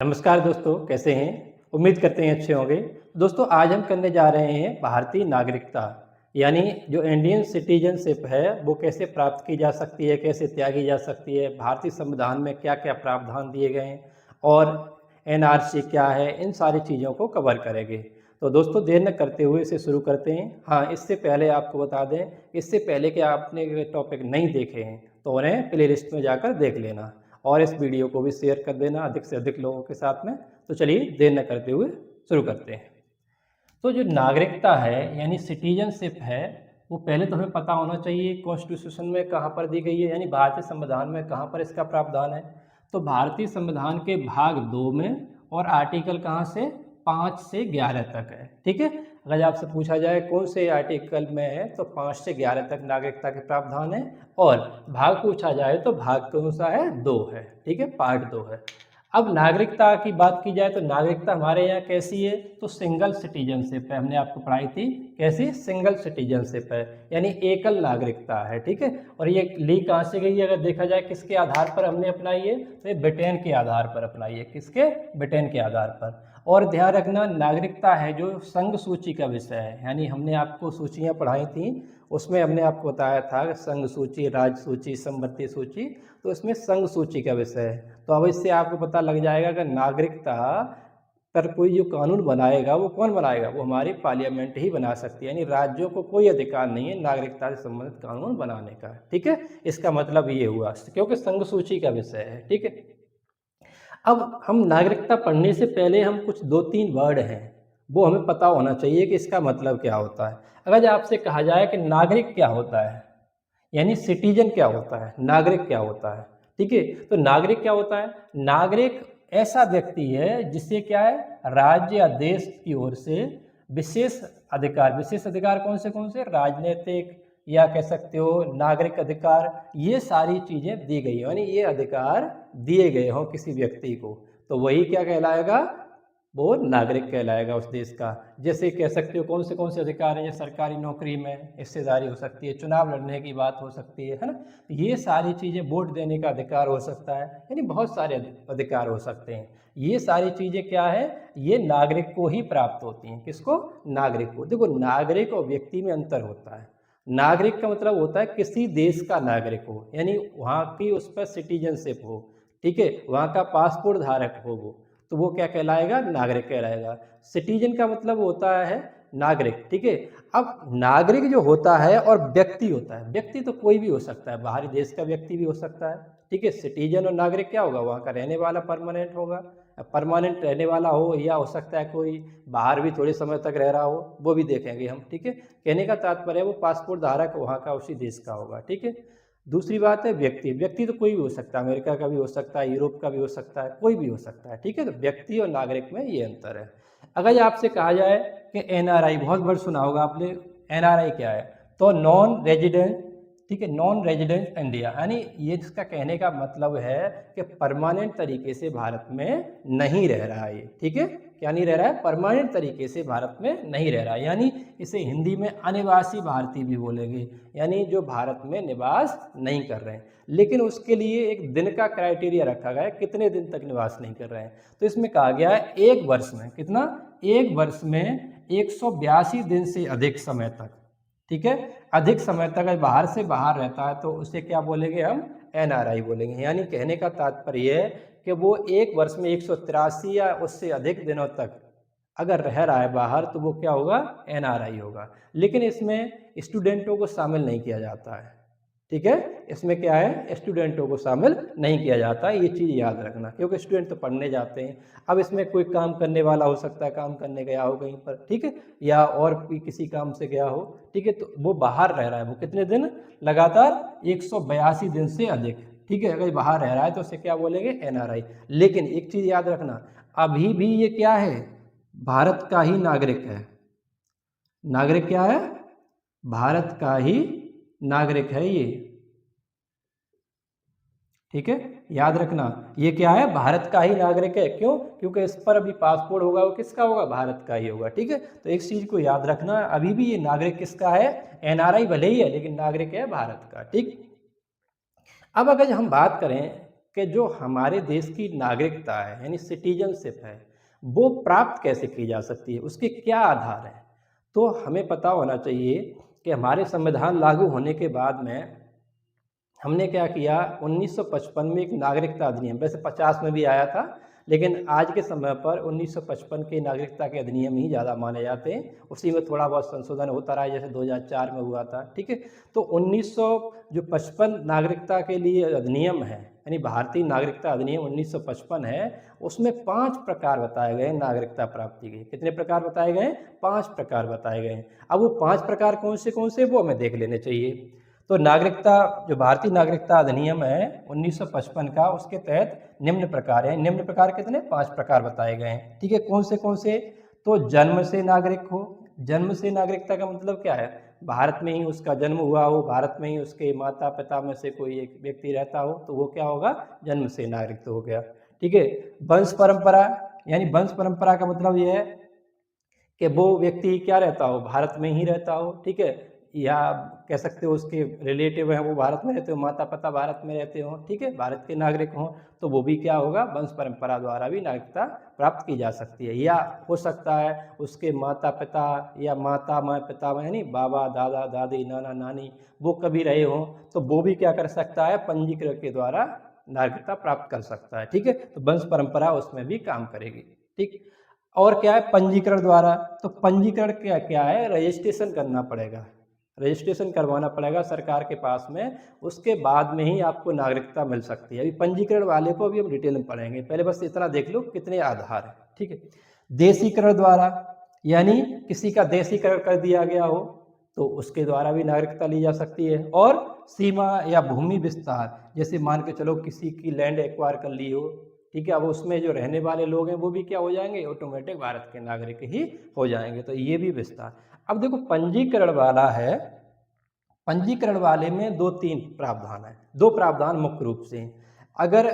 नमस्कार दोस्तों, कैसे हैं? उम्मीद करते हैं अच्छे होंगे। दोस्तों, आज हम करने जा रहे हैं भारतीय नागरिकता, यानी जो इंडियन सिटीजनशिप है वो कैसे प्राप्त की जा सकती है, कैसे त्यागी जा सकती है, भारतीय संविधान में क्या-क्या प्रावधान दिए गए हैं और एनआरसी क्या है, इन सारी चीज़ों को कवर करेंगे। तो दोस्तों, देर न करते हुए इसे शुरू करते हैं। हाँ, इससे पहले आपको बता दें, इससे पहले कि आपने ये टॉपिक नहीं देखे हैं तो उन्हें प्लेलिस्ट में जाकर देख लेना और इस वीडियो को भी शेयर कर देना अधिक से अधिक लोगों के साथ में। तो चलिए देर न करते हुए शुरू करते हैं। तो जो नागरिकता है यानी सिटीजनशिप है, वो पहले तो हमें पता होना चाहिए कॉन्स्टिट्यूशन में कहाँ पर दी गई है, यानी भारतीय संविधान में कहाँ पर इसका प्रावधान है। तो भारतीय संविधान के भाग 2 में और आर्टिकल कहाँ से 5 से 11 तक है। ठीक है, अगर आपसे पूछा जाए कौन से आर्टिकल में है तो 5 से 11 तक नागरिकता के प्रावधान है और भाग पूछा जाए तो भाग कौन सा है, 2 है। ठीक है, पार्ट 2 है। अब नागरिकता की बात की जाए तो नागरिकता हमारे यहाँ कैसी है, तो सिंगल सिटीजनशिप है। हमने आपको पढ़ाई थी कैसी, सिंगल सिटीजनशिप है, यानी एकल नागरिकता है। ठीक है, और ये ली कहाँ से गई है, अगर देखा जाए किसके आधार पर हमने अपनाई है तो ये ब्रिटेन के आधार पर अपनाई है। किसके? ब्रिटेन के आधार पर। और ध्यान रखना, नागरिकता है जो संघ सूची का विषय है, यानी हमने आपको सूचियाँ पढ़ाई थी, उसमें हमने आपको बताया था संघ सूची, राज्य सूची, संपत्ति सूची, तो इसमें संघ सूची का विषय है। तो अब इससे आपको पता लग जाएगा कि नागरिकता पर कोई जो कानून बनाएगा वो कौन बनाएगा, वो हमारी पार्लियामेंट ही बना सकती है, यानी राज्यों को कोई अधिकार नहीं है नागरिकता से संबंधित कानून बनाने का। ठीक है, इसका मतलब ये हुआ क्योंकि संघ सूची का विषय है। ठीक है, अब हम नागरिकता पढ़ने से पहले हम कुछ 2-3 वर्ड हैं वो हमें पता होना चाहिए कि इसका मतलब क्या होता है। अगर आपसे कहा जाए कि नागरिक क्या होता है, यानी सिटीजन क्या होता है, नागरिक क्या होता है, ठीक है, तो नागरिक क्या होता है? नागरिक ऐसा व्यक्ति है जिसे क्या है, राज्य या देश की ओर से विशेष अधिकार, विशेष अधिकार कौन से, राजनीतिक या कह सकते हो नागरिक अधिकार, ये सारी चीजें दी गई, यानी ये अधिकार दिए गए हों किसी व्यक्ति को, तो वही क्या कहलाएगा, वो नागरिक कहलाएगा उस देश का। जैसे कह सकते हो कौन से अधिकार हैं, ये सरकारी नौकरी में हिस्सेदारी हो सकती है, चुनाव लड़ने की बात हो सकती है ना, तो ये सारी चीज़ें, वोट देने का अधिकार हो सकता है, यानी बहुत सारे अधिकार हो सकते हैं। ये सारी चीज़ें क्या है, ये नागरिक को ही प्राप्त होती हैं। किसको? नागरिक को। देखो, नागरिक और व्यक्ति में अंतर होता है। नागरिक का मतलब होता है किसी देश का नागरिक हो, यानी वहाँ की उस पर सिटीजनशिप हो, ठीक है, वहाँ का पासपोर्ट धारक हो वो, तो वो क्या कहलाएगा, नागरिक कहलाएगा। सिटीजन का मतलब होता है नागरिक। ठीक है, अब नागरिक जो होता है और व्यक्ति होता है, व्यक्ति तो कोई भी हो सकता है, बाहरी देश का व्यक्ति भी हो सकता है। ठीक है, सिटीजन और नागरिक क्या होगा, वहाँ का रहने वाला परमानेंट होगा, परमानेंट रहने वाला हो, या हो सकता है कोई बाहर भी थोड़े समय तक रह रहा हो, वो भी देखेंगे हम। ठीक है, कहने का तात्पर्य वो पासपोर्ट धारक वहाँ का उसी देश का होगा। ठीक है, दूसरी बात है व्यक्ति। व्यक्ति तो कोई भी हो सकता है, अमेरिका का भी हो सकता है, यूरोप का भी हो सकता है, कोई भी हो सकता है। ठीक है, तो व्यक्ति और नागरिक में ये अंतर है। अगर आपसे कहा जाए कि एनआरआई, बहुत बार सुना होगा आपने, एनआरआई क्या है, तो नॉन रेजिडेंट, ठीक है, नॉन रेजिडेंट इंडिया, यानी ये इसका कहने का मतलब है कि परमानेंट तरीके से भारत में नहीं रह रहा है ये। ठीक है, क्या नहीं रह रहा है, परमानेंट तरीके से भारत में नहीं रह रहा है, यानी इसे हिंदी में अनिवासी भारतीय भी बोलेंगे, यानी जो भारत में निवास नहीं कर रहे हैं, लेकिन उसके लिए एक दिन का क्राइटेरिया रखा गया है, कितने दिन तक निवास नहीं कर रहे हैं। तो इसमें कहा गया है 1 वर्ष में, कितना, 1 वर्ष में 182 दिन से अधिक समय तक। ठीक है, अधिक समय तक अगर बाहर से बाहर रहता है तो उसे क्या बोलेंगे, हम एनआरआई बोलेंगे। यानी कहने का तात्पर्य है कि वो 1 वर्ष में 183 या उससे अधिक दिनों तक अगर रह रहा है बाहर तो वो क्या होगा, एनआरआई होगा। लेकिन इसमें स्टूडेंटों को शामिल नहीं किया जाता है। ठीक है, इसमें क्या है, स्टूडेंटों को शामिल नहीं किया जाता है, ये चीज़ याद रखना, क्योंकि स्टूडेंट तो पढ़ने जाते हैं। अब इसमें कोई काम करने वाला हो सकता है, काम करने गया हो कहीं पर, ठीक है, या और भी किसी काम से गया हो, ठीक है, तो वो बाहर रह रहा है, वो कितने दिन, लगातार 182 दिन से अधिक। ठीक है, अगर बाहर रह रहा है तो उसे क्या बोलेंगे, एनआरआई। लेकिन एक चीज़ याद रखना, अभी भी ये क्या है, भारत का ही नागरिक है। नागरिक क्या है, भारत का ही नागरिक है ये। ठीक है, याद रखना, ये क्या है, भारत का ही नागरिक है। क्यों? क्योंकि इस पर अभी पासपोर्ट होगा, वो किसका होगा, भारत का ही होगा। ठीक है, तो एक चीज को याद रखना, अभी भी ये नागरिक किसका है, एनआरआई भले ही है लेकिन नागरिक है भारत का। ठीक, अब अगर हम बात करें कि जो हमारे देश की नागरिकता है यानी सिटीजनशिप है वो प्राप्त कैसे की जा सकती है, उसके क्या आधार हैं। तो हमें पता होना चाहिए कि हमारे संविधान लागू होने के बाद में हमने क्या किया, 1955 में एक नागरिकता अधिनियम, वैसे 50 में भी आया था, लेकिन आज के समय पर 1955 के नागरिकता के अधिनियम ही ज़्यादा माने जाते हैं। उसी में थोड़ा बहुत संशोधन होता रहा, जैसे 2004 में हुआ था, ठीक है। तो 1955 नागरिकता के लिए अधिनियम है, यानी भारतीय नागरिकता अधिनियम 1955 है, उसमें 5 प्रकार बताए गए हैं नागरिकता प्राप्ति के। कितने प्रकार बताए गए हैं? 5 प्रकार बताए गए हैं। अब वो 5 प्रकार कौन से वो हमें देख लेने चाहिए। तो नागरिकता, जो भारतीय नागरिकता अधिनियम है 1955 का, उसके तहत निम्न प्रकार हैं। निम्न प्रकार कितने? 5 प्रकार बताए गए हैं, ठीक है। कौन से? तो जन्म से नागरिक हो। जन्म से नागरिकता का मतलब क्या है? भारत में ही उसका जन्म हुआ हो, भारत में ही उसके माता पिता में से कोई एक व्यक्ति रहता हो, तो वो क्या होगा? जन्म से नागरिक हो गया, ठीक है। वंश परंपरा, यानी वंश परंपरा का मतलब ये है कि वो व्यक्ति क्या रहता हो? भारत में ही रहता हो, ठीक है। या कह सकते हो उसके रिलेटिव हैं वो भारत में रहते हो, माता पिता भारत में रहते हो, ठीक है, भारत के नागरिक हों, तो वो भी क्या होगा? वंश परंपरा द्वारा भी नागरिकता प्राप्त की जा सकती है। या हो सकता है उसके माता पिता या माता माँ पिता में, यानी बाबा दादा दादी नाना नानी, वो कभी रहे हों, तो वो भी क्या कर सकता है? पंजीकरण के द्वारा नागरिकता प्राप्त कर सकता है, ठीक है। तो वंश परंपरा उसमें भी काम करेगी, ठीक। और क्या है? पंजीकरण द्वारा। तो पंजीकरण क्या क्या है? रजिस्ट्रेशन करना पड़ेगा, रजिस्ट्रेशन करवाना पड़ेगा सरकार के पास में, उसके बाद में ही आपको नागरिकता मिल सकती है। अभी पंजीकरण वाले को अभी हम डिटेल में पढ़ेंगे, पहले बस इतना देख लो कितने आधार है, ठीक है। देशीकरण द्वारा, यानी किसी का देशीकरण कर दिया गया हो तो उसके द्वारा भी नागरिकता ली जा सकती है। और सीमा या भूमि विस्तार, जैसे मान के चलो किसी की लैंड एक्वायर कर ली हो, ठीक है, अब उसमें जो रहने वाले लोग हैं वो भी क्या हो जाएंगे? ऑटोमेटिक भारत के नागरिक ही हो जाएंगे, तो ये भी विस्तार। अब देखो पंजीकरण वाला है, पंजीकरण वाले में 2-3 प्रावधान है, 2 प्रावधान मुख्य रूप से। अगर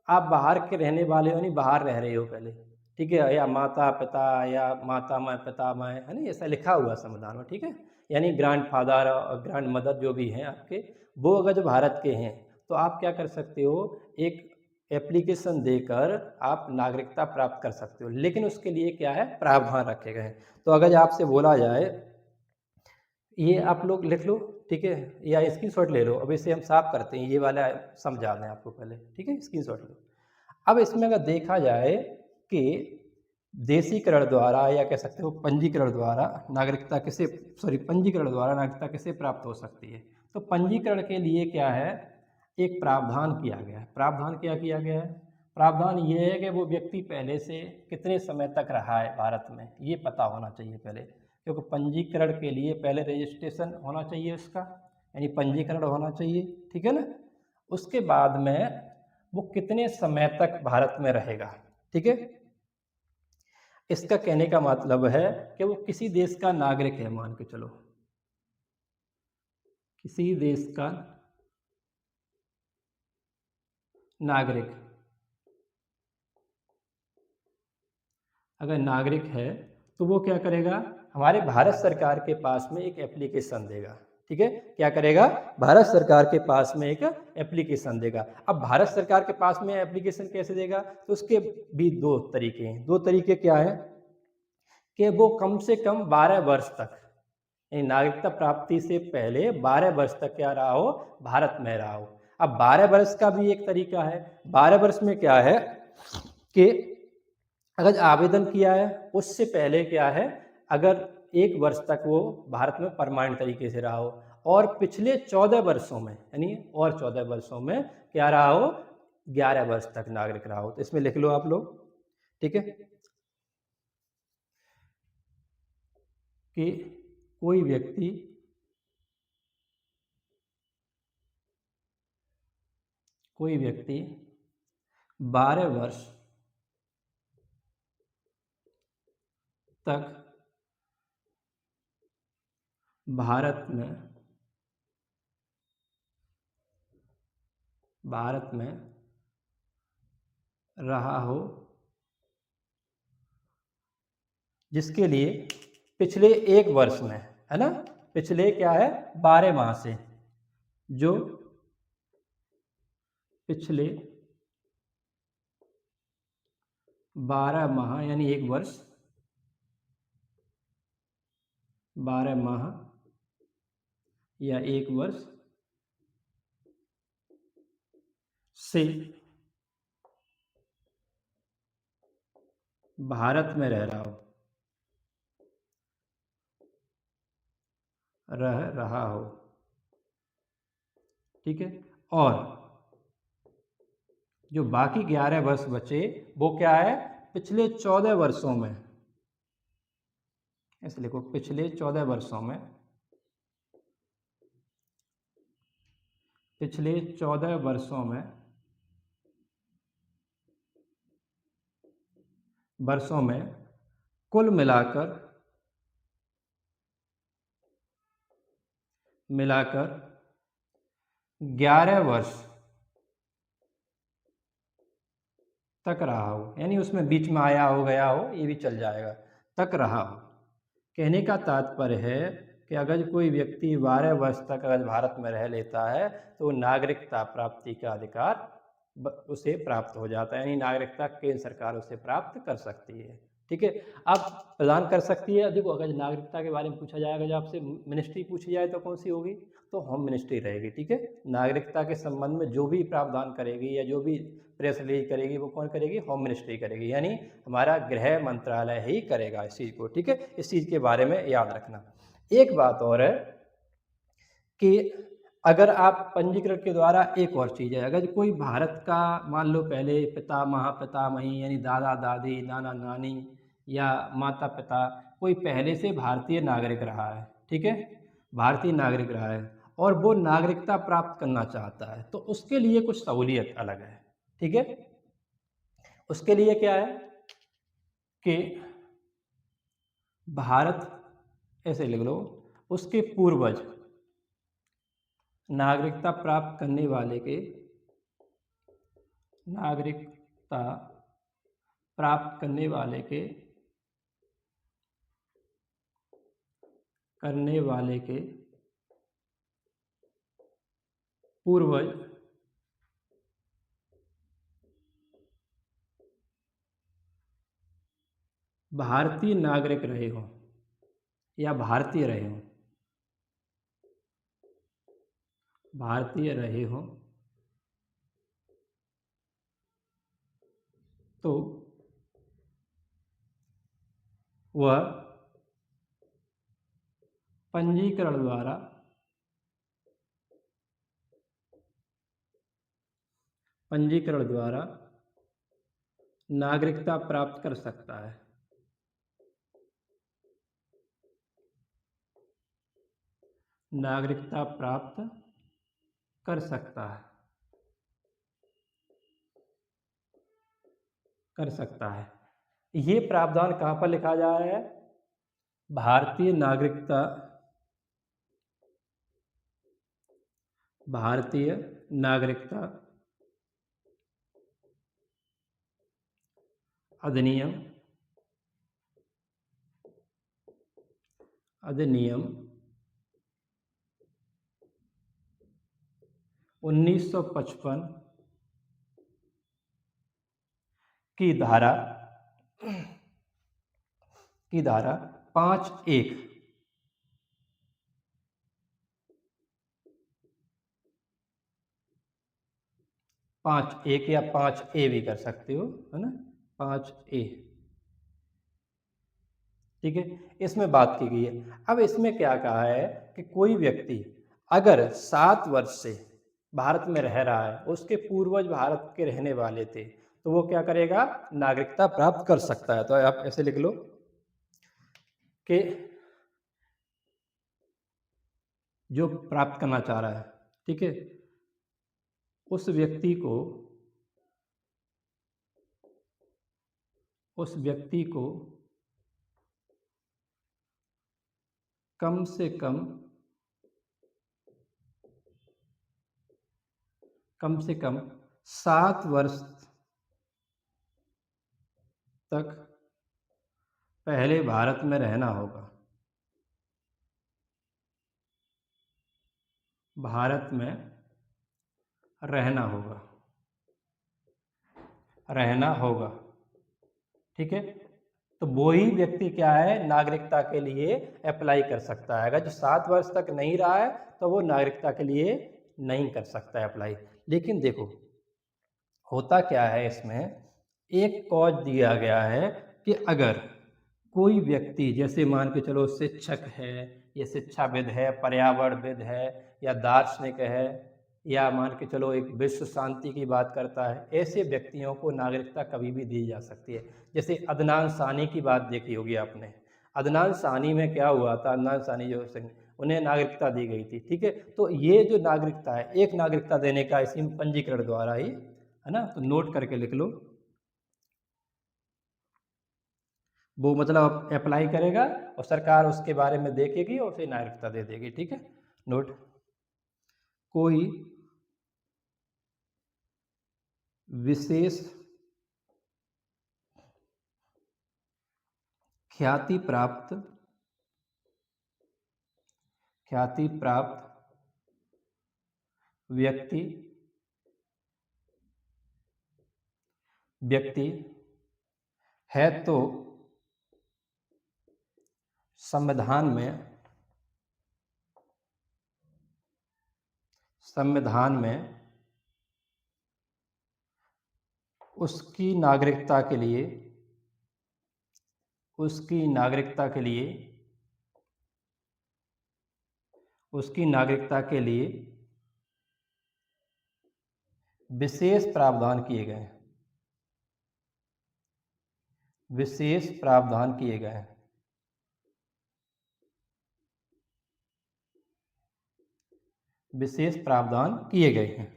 आप बाहर के रहने वाले हो, नहीं बाहर रह रहे हो पहले, ठीक है, या माता पिता या माता माँ पिता माँ, है ना, ऐसा लिखा हुआ संविधान में, ठीक है, यानी ग्रैंड फादर और ग्रैंड मदर जो भी हैं आपके, वो अगर जो भारत के हैं, तो आप क्या कर सकते हो? एक एप्लीकेशन देकर आप नागरिकता प्राप्त कर सकते हो, लेकिन उसके लिए क्या है? प्रावधान रखे गए हैं। तो अगर आपसे बोला जाए, ये आप लोग लिख लो, ठीक है, या स्क्रीनशॉट ले लो, अब इसे हम साफ करते हैं, ये वाला समझा दें आपको पहले, ठीक है, स्क्रीनशॉट लो। अब इसमें अगर देखा जाए कि देशीकरण द्वारा या कह सकते हो पंजीकरण द्वारा नागरिकता किसे, पंजीकरण द्वारा नागरिकता किसे प्राप्त हो सकती है, तो पंजीकरण के लिए क्या है? एक प्रावधान किया गया है। प्रावधान क्या किया गया है? प्रावधान ये है कि वो व्यक्ति पहले से कितने समय तक रहा है भारत में, ये पता होना चाहिए पहले, क्योंकि पंजीकरण के लिए पहले रजिस्ट्रेशन होना चाहिए उसका, यानी पंजीकरण होना चाहिए, ठीक है ना। उसके बाद में वो कितने समय तक भारत में रहेगा, ठीक है। इसका कहने का मतलब है कि वो किसी देश का नागरिक है, मान के चलो किसी देश का नागरिक, अगर नागरिक है तो वो क्या करेगा? हमारे भारत सरकार के पास में एक एप्लीकेशन देगा, ठीक है, क्या करेगा? भारत सरकार के पास में एक एप्लीकेशन देगा। अब भारत सरकार के पास में एप्लीकेशन कैसे देगा? तो उसके भी 2 तरीके हैं। 2 तरीके क्या है? कि वो कम से कम 12 वर्ष तक, यानी नागरिकता प्राप्ति से पहले 12 वर्ष तक क्या रहा हो? भारत में रहा हो। अब 12 वर्ष का भी एक तरीका है। 12 वर्ष में क्या है कि अगर आवेदन किया है उससे पहले क्या है, अगर 1 वर्ष तक वो भारत में परमानेंट तरीके से रहा हो, और पिछले 14 वर्षों में, यानी और 14 वर्षों में क्या रहा हो? 11 वर्ष तक नागरिक रहा हो। तो इसमें लिख लो आप लोग, ठीक है, कि कोई व्यक्ति कोई व्यक्ति 12 वर्ष तक भारत में रहा हो, जिसके लिए पिछले 1 वर्ष में, है ना, पिछले क्या है? 12 माह से, जो पिछले 12 माह यानी 1 वर्ष, 12 माह या 1 वर्ष से भारत में रह रहा हो, ठीक है। और जो बाकी 11 वर्ष बचे वो क्या है, पिछले 14 वर्षों में, ऐसे लिखो, पिछले 14 वर्षों में, पिछले 14 वर्षों में कुल मिलाकर 11 वर्ष तक रहा हो, यानी उसमें बीच में आया हो गया हो ये भी चल जाएगा, तक रहा हो। कहने का तात्पर्य है कि अगर कोई व्यक्ति 12 वर्ष तक अगर भारत में रह लेता है तो नागरिकता प्राप्ति का अधिकार उसे प्राप्त हो जाता है, यानी नागरिकता केंद्र सरकार उसे प्राप्त कर सकती है, ठीक है। अब प्रदान कर सकती है, देखो अगर नागरिकता के बारे में पूछा जाएगा, जब आपसे मिनिस्ट्री पूछी जाए तो कौन सी होगी, तो होम मिनिस्ट्री रहेगी, ठीक है। नागरिकता के संबंध में जो भी प्रावधान करेगी या जो भी प्रेस रिलीज करेगी वो कौन करेगी, होम मिनिस्ट्री करेगी, यानी हमारा गृह मंत्रालय ही करेगा इस चीज़ को, ठीक है। इस चीज़ के बारे में याद रखना। एक बात और है कि अगर आप पंजीकरण के द्वारा, एक और चीज़ है, अगर कोई भारत का मान लो पहले पिता महापितामही यानी दादा दादी नाना नानी या माता पिता कोई पहले से भारतीय नागरिक रहा है, ठीक है, भारतीय नागरिक रहा है और वो नागरिकता प्राप्त करना चाहता है तो उसके लिए कुछ सहूलियत अलग है, ठीक है। उसके लिए क्या है कि भारत, ऐसे लिख लो, उसके पूर्वज नागरिकता प्राप्त करने वाले के, नागरिकता प्राप्त करने वाले के पूर्वज भारतीय नागरिक रहे हों या भारतीय रहे हों, भारतीय रहे हों तो वह पंजीकरण द्वारा नागरिकता प्राप्त कर सकता है, नागरिकता प्राप्त कर सकता है, कर सकता है। ये प्रावधान कहाँ पर लिखा जा रहा है, भारतीय नागरिकता, भारतीय नागरिकता अधिनियम, अधिनियम 1955 की धारा 5(1), 5(1) या 5(a) भी कर सकते हो, है ना, 5(a), ठीक है, इसमें बात की गई है। अब इसमें क्या कहा है कि कोई व्यक्ति अगर 7 वर्ष से भारत में रह रहा है, उसके पूर्वज भारत के रहने वाले थे, तो वो क्या करेगा, नागरिकता प्राप्त कर सकता है। तो आप ऐसे लिख लो कि जो प्राप्त करना चाह रहा है, ठीक है, उस व्यक्ति को कम से कम 7 वर्ष तक पहले भारत में रहना होगा, भारत में रहना होगा, ठीक है। तो वो ही व्यक्ति क्या है, नागरिकता के लिए अप्लाई कर सकता है। अगर जो 7 वर्ष तक नहीं रहा है तो वो नागरिकता के लिए नहीं कर सकता है अप्लाई। लेकिन देखो होता क्या है, इसमें एक कॉज दिया गया है कि अगर कोई व्यक्ति जैसे मान के चलो शिक्षक है या शिक्षाविद है, पर्यावरणविद है या दार्शनिक है या मान के चलो एक विश्व शांति की बात करता है, ऐसे व्यक्तियों को नागरिकता कभी भी दी जा सकती है। जैसे अदनान सानी की बात देखी होगी आपने। अदनान सानी में क्या हुआ था, अदनान सानी जो सिंह, उन्हें नागरिकता दी गई थी। ठीक है, तो ये जो नागरिकता है, एक नागरिकता देने का इसी पंजीकरण द्वारा ही है ना, तो नोट करके लिख लो। वो मतलब अप्लाई करेगा और सरकार उसके बारे में देखेगी और उसे नागरिकता दे देगी। ठीक है, नोट। कोई विशेष ख्याति प्राप्त व्यक्ति है तो संविधान में उसकी नागरिकता के लिए विशेष प्रावधान किए गए हैं। विशेष प्रावधान किए गए हैं। विशेष प्रावधान किए गए हैं।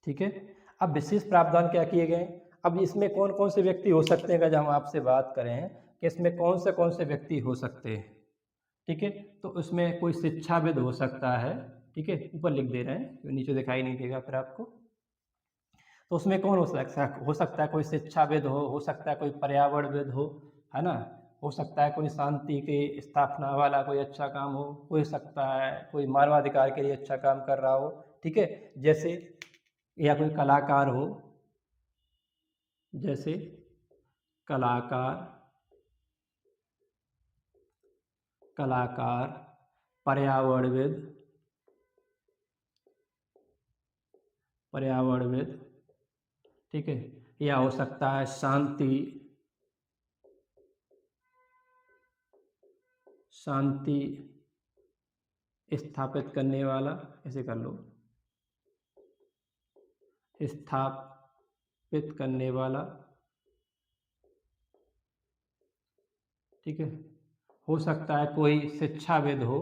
ठीक है, अब विशेष प्रावधान क्या किए गए हैं? अब इसमें कौन कौन से व्यक्ति हो सकते हैं, अगर हम आपसे बात करें कि इसमें कौन से व्यक्ति हो सकते हैं। ठीक है, तो उसमें कोई शिक्षाविद हो सकता है। ठीक है, ऊपर लिख दे रहे हैं, तो नीचे दिखाई नहीं देगा फिर आपको। तो उसमें कौन हो सकता है, कोई शिक्षाविद हो सकता है कोई पर्यावरणविद हो, है ना, हो सकता है कोई शांति के स्थापना वाला कोई अच्छा काम हो सकता है कोई मानवाधिकार के लिए अच्छा काम कर रहा हो। ठीक है, जैसे या कोई कलाकार हो, जैसे कलाकार पर्यावरणविद। ठीक है, या हो सकता है शांति स्थापित करने वाला, ऐसे कर लो, स्थापित करने वाला। ठीक है, हो सकता है कोई शिक्षाविद हो,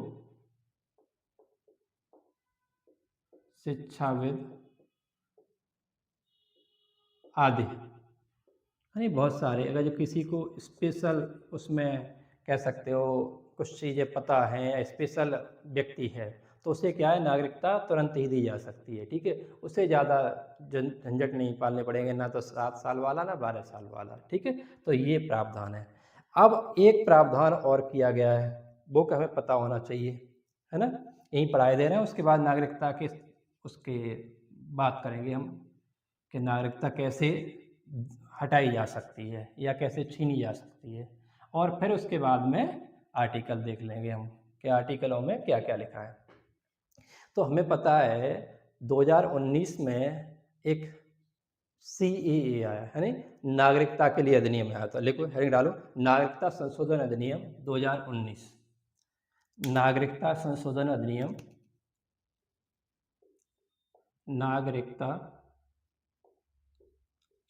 आदि। यानी बहुत सारे, अगर जो किसी को स्पेशल उसमें कह सकते हो कुछ चीज़ें पता हैं या स्पेशल व्यक्ति है, तो उसे क्या है, नागरिकता तुरंत ही दी जा सकती है। ठीक है, उसे ज़्यादा झंझट नहीं पालने पड़ेंगे, ना तो 7 साल वाला ना 12 साल वाला। ठीक है, तो ये प्रावधान है। अब एक प्रावधान और किया गया है, वो का हमें पता होना चाहिए, है ना, यहीं पढ़ाई दे रहे हैं। उसके बाद नागरिकता के उसके बात करेंगे हम कि नागरिकता कैसे हटाई जा सकती है या कैसे छीनी जा सकती है, और फिर उसके बाद में आर्टिकल देख लेंगे हम कि आर्टिकलों में क्या क्या लिखा है। तो हमें पता है 2019 में एक CAA आया है, नहीं, नागरिकता के लिए अधिनियम आया था। लिखो, हेडिंग डालो, नागरिकता संशोधन अधिनियम 2019। नागरिकता संशोधन अधिनियम, नागरिकता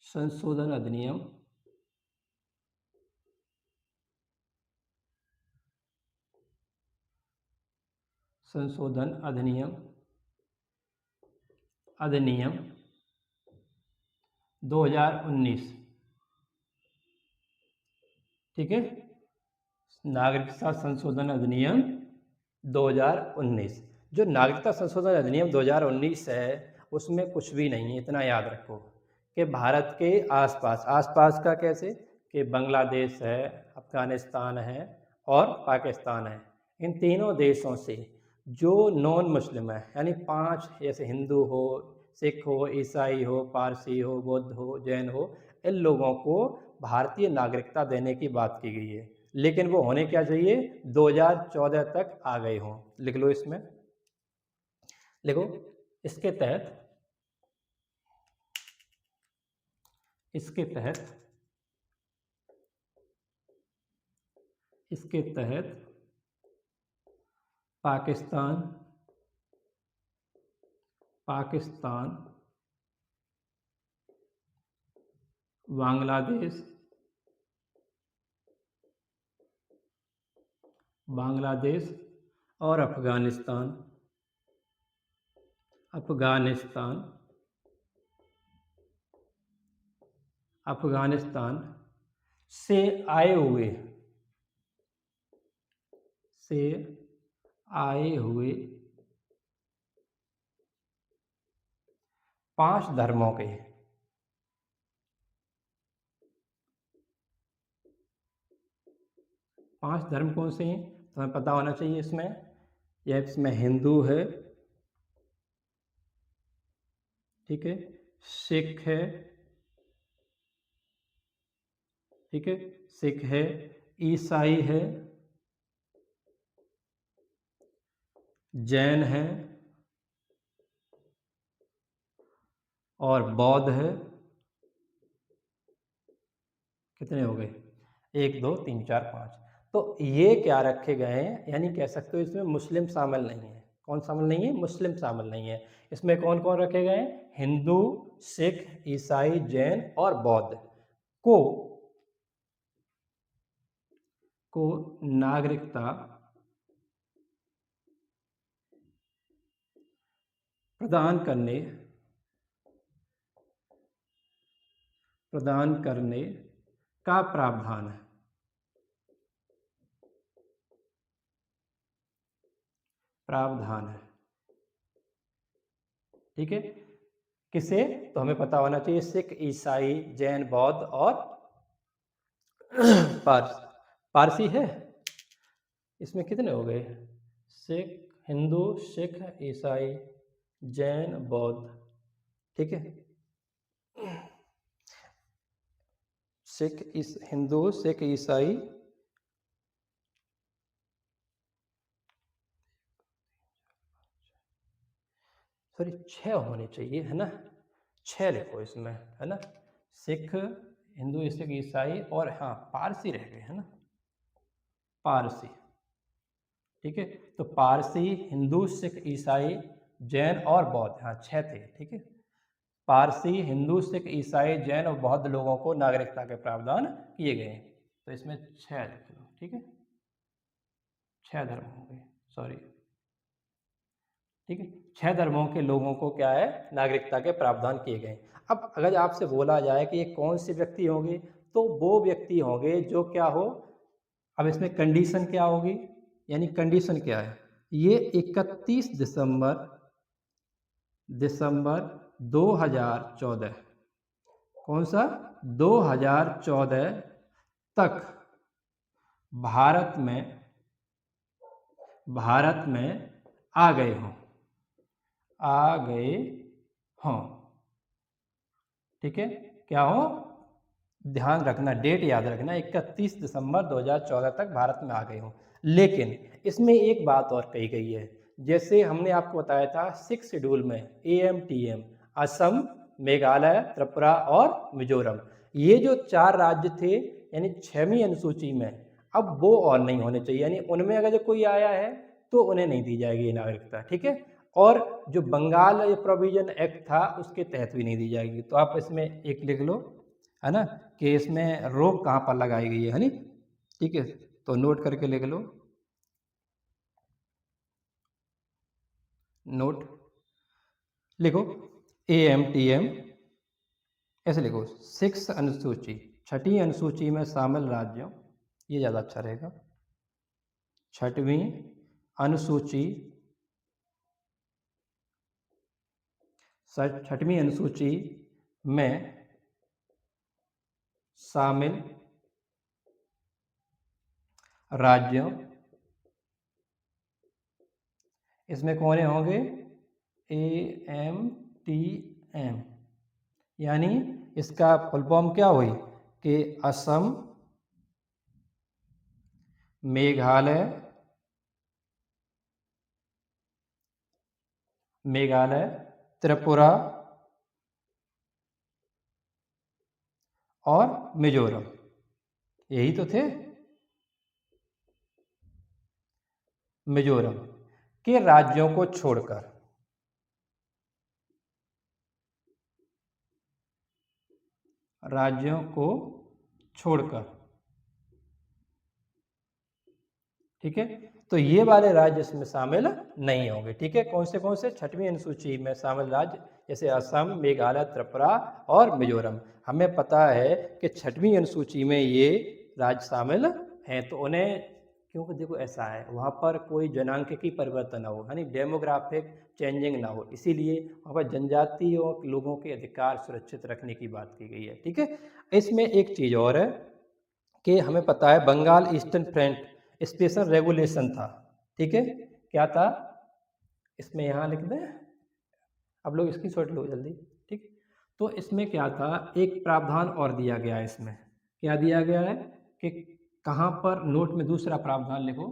संशोधन अधिनियम अधिनियम 2019। ठीक है, नागरिकता संशोधन अधिनियम 2019। जो नागरिकता संशोधन अधिनियम 2019 है, उसमें कुछ भी नहीं है, इतना याद रखो कि भारत के आसपास का कैसे, कि बांग्लादेश है, अफगानिस्तान है और पाकिस्तान है, इन तीनों देशों से जो नॉन मुस्लिम है, यानी 5 जैसे हिंदू हो, सिख हो, ईसाई हो, पारसी हो, बौद्ध हो, जैन हो, इन लोगों को भारतीय नागरिकता देने की बात की गई है। लेकिन वो होने क्या चाहिए, 2014 तक आ गए हों। लिख लो इसमें, लिखो इसके तहत, इसके तहत, इसके तहत पाकिस्तान, पाकिस्तान, बांग्लादेश, बांग्लादेश और अफगानिस्तान, अफगानिस्तान, अफगानिस्तान से आए हुए, से आए हुए 5 धर्मों के, 5 धर्म कौन से हैं तुम्हें पता होना चाहिए इसमें। यह इसमें हिंदू है, ठीक है, सिख है, ठीक है, सिख है, ईसाई है, जैन है और बौद्ध है। कितने हो गए, 1 2 3 4 5। तो ये क्या रखे गए हैं, यानी कह सकते हो इसमें मुस्लिम शामिल नहीं है। कौन शामिल नहीं है, मुस्लिम शामिल नहीं है। इसमें कौन कौन रखे गए हैं, हिंदू, सिख, ईसाई, जैन और बौद्ध को नागरिकता प्रदान करने, प्रदान करने का प्रावधान है, प्रावधान है, ठीक है। किसे, तो हमें पता होना चाहिए सिख, ईसाई, जैन, बौद्ध और पारसी है। इसमें कितने हो गए, सिख, हिंदू, सिख, ईसाई, जैन, बौद्ध, ठीक है। सिख, हिंदू, सिख, ईसाई, सॉरी 6 होने चाहिए, है ना, 6 लिखो इसमें, है ना। सिख, हिंदू, सिख, ईसाई और हाँ पारसी रह गए, है ना, पारसी, ठीक है। तो पारसी, हिंदू, सिख, ईसाई, जैन और बौद्ध, हाँ 6 थे, ठीक है। पारसी, हिंदू, सिख, ईसाई, जैन और बौद्ध लोगों को नागरिकता के प्रावधान किए गए। तो इसमें 6 लिख लो, ठीक है, 6 धर्म हो गए, सॉरी, ठीक है। 6 धर्मों के लोगों को क्या है, नागरिकता के प्रावधान किए गए। अब अगर आपसे बोला जाए कि ये कौन से व्यक्ति होंगे, तो वो व्यक्ति होंगे जो क्या हो, अब इसमें कंडीशन क्या होगी, यानी कंडीशन क्या है, ये 31 दिसंबर, दिसंबर 2014, कौन सा, 2014 तक भारत में, भारत में आ गए हों, आ गए हों, ठीक है। क्या हो, ध्यान रखना, डेट याद रखना, 31 दिसंबर 2014 तक भारत में आ गए हों। लेकिन इसमें एक बात और कही गई है, जैसे हमने आपको बताया था 6 शेड्यूल में AMTM, असम, मेघालय, त्रिपुरा और मिजोरम, ये जो 4 राज्य थे यानी 6वीं अनुसूची में, अब वो और नहीं होने चाहिए, यानी उनमें अगर जो कोई आया है तो उन्हें नहीं दी जाएगी ये नागरिकता, ठीक है। और जो बंगाल प्रोविजन एक्ट था उसके तहत भी नहीं दी जाएगी। तो आप इसमें एक लिख लो, है ना, कि इसमें रोक कहाँ पर लगाई गई है नी, ठीक है। तो नोट करके लिख लो, नोट लिखो, AMTM ऐसे लिखो, 6 अनुसूची, 6वीं अनुसूची में शामिल राज्यों, ये ज़्यादा अच्छा रहेगा, 6वीं अनुसूची, 6वीं अनुसूची में शामिल राज्यों इसमें कौन होंगे, AMTM, यानी इसका फुल फॉर्म क्या हुई कि असम, मेघालय, त्रिपुरा और मिजोरम, यही तो थे। मिजोरम के राज्यों को छोड़कर, राज्यों को छोड़कर, ठीक है। तो ये वाले राज्य इसमें शामिल नहीं होंगे, ठीक है। कौन से 6वीं अनुसूची में शामिल राज्य, जैसे असम, मेघालय, त्रिपुरा और मिजोरम। हमें पता है कि 6वीं अनुसूची में ये राज्य शामिल हैं, तो उन्हें, क्योंकि देखो ऐसा है वहाँ पर कोई जनांकीय परिवर्तन ना हो, यानी डेमोग्राफिक चेंजिंग ना हो, इसीलिए वहाँ पर जनजाति और लोगों के अधिकार सुरक्षित रखने की बात की गई है, ठीक है। इसमें एक चीज़ और है कि हमें पता है Bengal eastern front special regulation था, ठीक है। क्या था इसमें, यहाँ लिख दें, अब लोग इसकी शॉट लो जल्दी, ठीक। तो इसमें क्या था, एक प्रावधान और दिया गया है इसमें, क्या दिया गया है कि कहाँ पर, नोट में दूसरा प्रावधान लिखो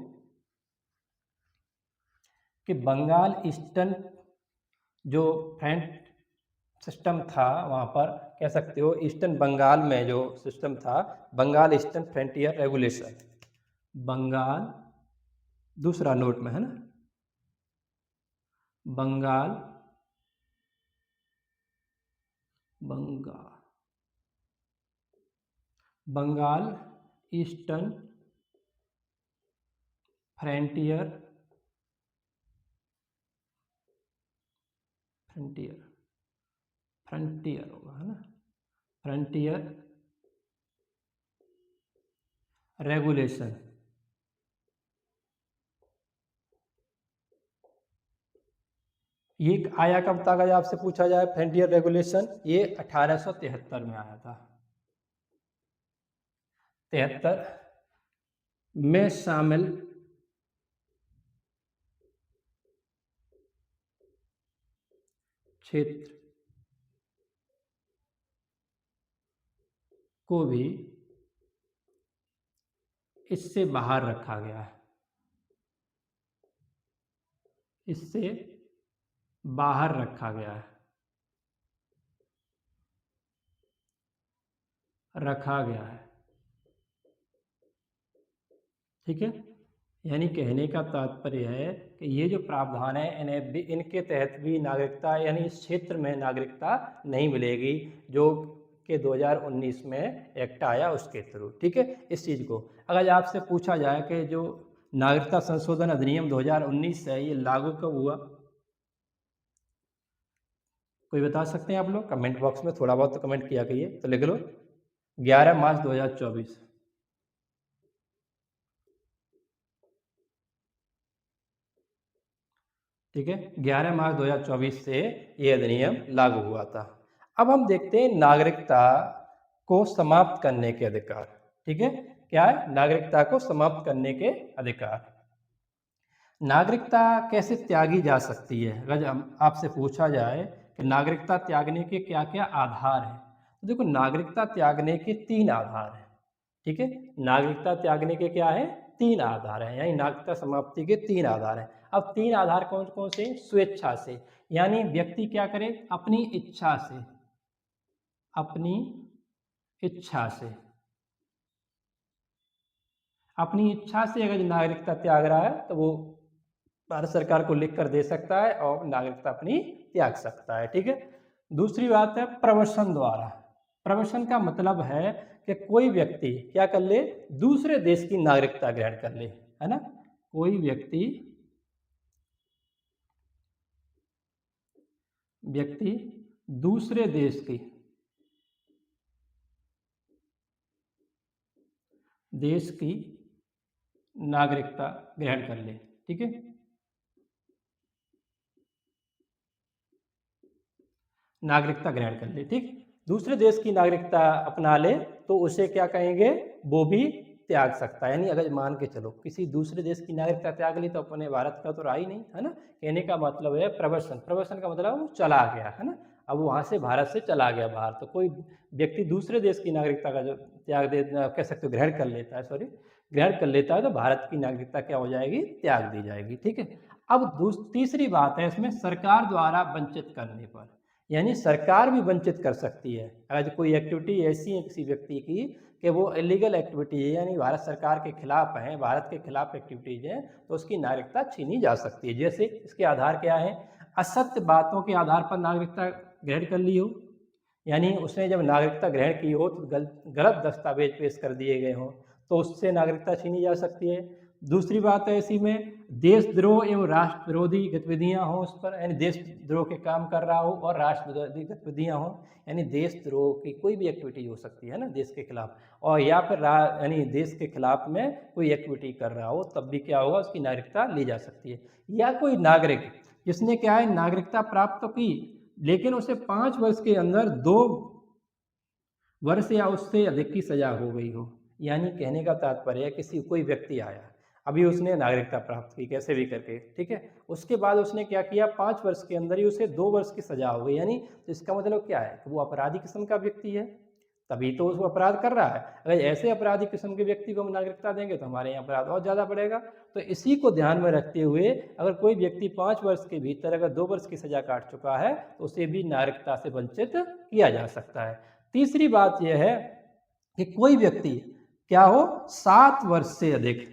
कि बंगाल ईस्टर्न जो फ्रंट सिस्टम था, वहाँ पर कह सकते हो ईस्टर्न बंगाल में जो सिस्टम था, Bengal eastern frontier regulation, Bengal, दूसरा नोट में है ना, Bengal Bengal eastern frontier frontier होगा, है ना, फ्रंटियर रेगुलेशन। ये आया कब तक, अगर आपसे पूछा जाए फ्रंटियर रेगुलेशन, ये 1873 में आया था, 73 में शामिल क्षेत्र को भी इससे बाहर रखा गया है, इससे बाहर रखा गया है, रखा गया है, ठीक है। यानी कहने का तात्पर्य है कि ये जो प्रावधान है इन्हें भी, इनके तहत भी नागरिकता, यानी इस क्षेत्र में नागरिकता नहीं मिलेगी, जो कि 2019 में एक्ट आया उसके थ्रू, ठीक है। इस चीज़ को अगर आपसे पूछा जाए कि जो नागरिकता संशोधन अधिनियम 2019 है, ये लागू कब हुआ, कोई बता सकते हैं आप लोग, कमेंट बॉक्स में थोड़ा बहुत तो कमेंट किया करिए, तो लिख लो 11 मार्च 2024, ठीक है। 11 मार्च 2024 से ये अधिनियम लागू हुआ था। अब हम देखते हैं नागरिकता को समाप्त करने के अधिकार, ठीक है। क्या है, नागरिकता को समाप्त करने के अधिकार। नागरिकता कैसे त्यागी जा सकती है, अगर आपसे पूछा जाए कि नागरिकता त्यागने के क्या क्या आधार हैं, तो देखो नागरिकता त्यागने के 3 आधार हैं, ठीक है। नागरिकता त्यागने के क्या है, 3 आधार हैं, यानी नागरिकता समाप्ति के 3 आधार हैं। अब 3 आधार कौन कौन से, स्वेच्छा से, यानी व्यक्ति क्या करे, अपनी इच्छा से, अपनी इच्छा से, अपनी इच्छा से अगर नागरिकता त्याग रहा है तो वो भारत सरकार को लिख कर दे सकता है और नागरिकता अपनी त्याग सकता है, ठीक है। दूसरी बात है प्रवसन द्वारा। प्रवसन का मतलब है कि कोई व्यक्ति क्या कर ले, दूसरे देश की नागरिकता ग्रहण कर ले, है ना। कोई व्यक्ति दूसरे देश की नागरिकता ग्रहण कर ले, ठीक है। नागरिकता ग्रहण कर ले, ठीक। दूसरे देश की नागरिकता अपना ले तो उसे क्या कहेंगे, वो भी त्याग सकता है। यानी अगर मान के चलो किसी दूसरे देश की नागरिकता त्याग ली तो अपने भारत का तो रहा ही नहीं, है ना। कहने का मतलब है प्रवर्सन, प्रवर्सन का मतलब वो चला गया, है ना। अब वहाँ से भारत से चला गया बाहर, तो कोई व्यक्ति दूसरे देश की नागरिकता का जो त्याग दे, कह सकते हो ग्रहण कर लेता है, सॉरी ग्रहण कर लेता है, तो भारत की नागरिकता क्या हो जाएगी, त्याग दी जाएगी। ठीक है। अब तीसरी बात है इसमें, सरकार द्वारा वंचित करने पर, यानी सरकार भी वंचित कर सकती है। अगर कोई एक्टिविटी ऐसी है किसी व्यक्ति की कि वो इलीगल एक्टिविटी है, यानी भारत सरकार के खिलाफ है, भारत के खिलाफ एक्टिविटीज है, तो उसकी नागरिकता छीनी जा सकती है। जैसे इसके आधार क्या है, असत्य बातों के आधार पर नागरिकता ग्रहण कर ली हो, यानी उसने जब नागरिकता ग्रहण की हो तो गलत दस्तावेज पेश कर दिए गए हों, तो उससे नागरिकता छीनी जा सकती है। दूसरी बात है इसी में, देशद्रोह एवं राष्ट्र विरोधी गतिविधियां हों उस पर, यानी देशद्रोह के काम कर रहा हो और राष्ट्र विरोधी गतिविधियां हों, यानी देशद्रोह की कोई भी एक्टिविटी हो सकती है ना देश के खिलाफ, और या फिर यानी देश के खिलाफ में कोई एक्टिविटी कर रहा हो, तब भी क्या होगा, उसकी नागरिकता ली जा सकती है। या कोई नागरिक जिसने क्या है नागरिकता प्राप्त की, लेकिन उसे 5 वर्ष के अंदर 2 वर्ष या उससे अधिक की सजा हो गई हो। यानी कहने का तात्पर्य है किसी कोई व्यक्ति आया, अभी उसने नागरिकता प्राप्त की कैसे भी करके, ठीक है, उसके बाद उसने क्या किया, 5 वर्ष के अंदर ही उसे 2 वर्ष की सजा हो गई, यानी तो इसका मतलब क्या है कि वो अपराधी किस्म का व्यक्ति है, तभी तो वो अपराध कर रहा है। अगर ऐसे अपराधी किस्म के व्यक्ति को हम नागरिकता देंगे तो हमारे यहाँ अपराध और ज़्यादा बढ़ेगा। तो इसी को ध्यान में रखते हुए अगर कोई व्यक्ति 5 वर्ष के भीतर अगर 2 वर्ष की सजा काट चुका है तो उसे भी नागरिकता से वंचित किया जा सकता है। तीसरी बात यह है कि कोई व्यक्ति क्या हो, 7 वर्ष से अधिक,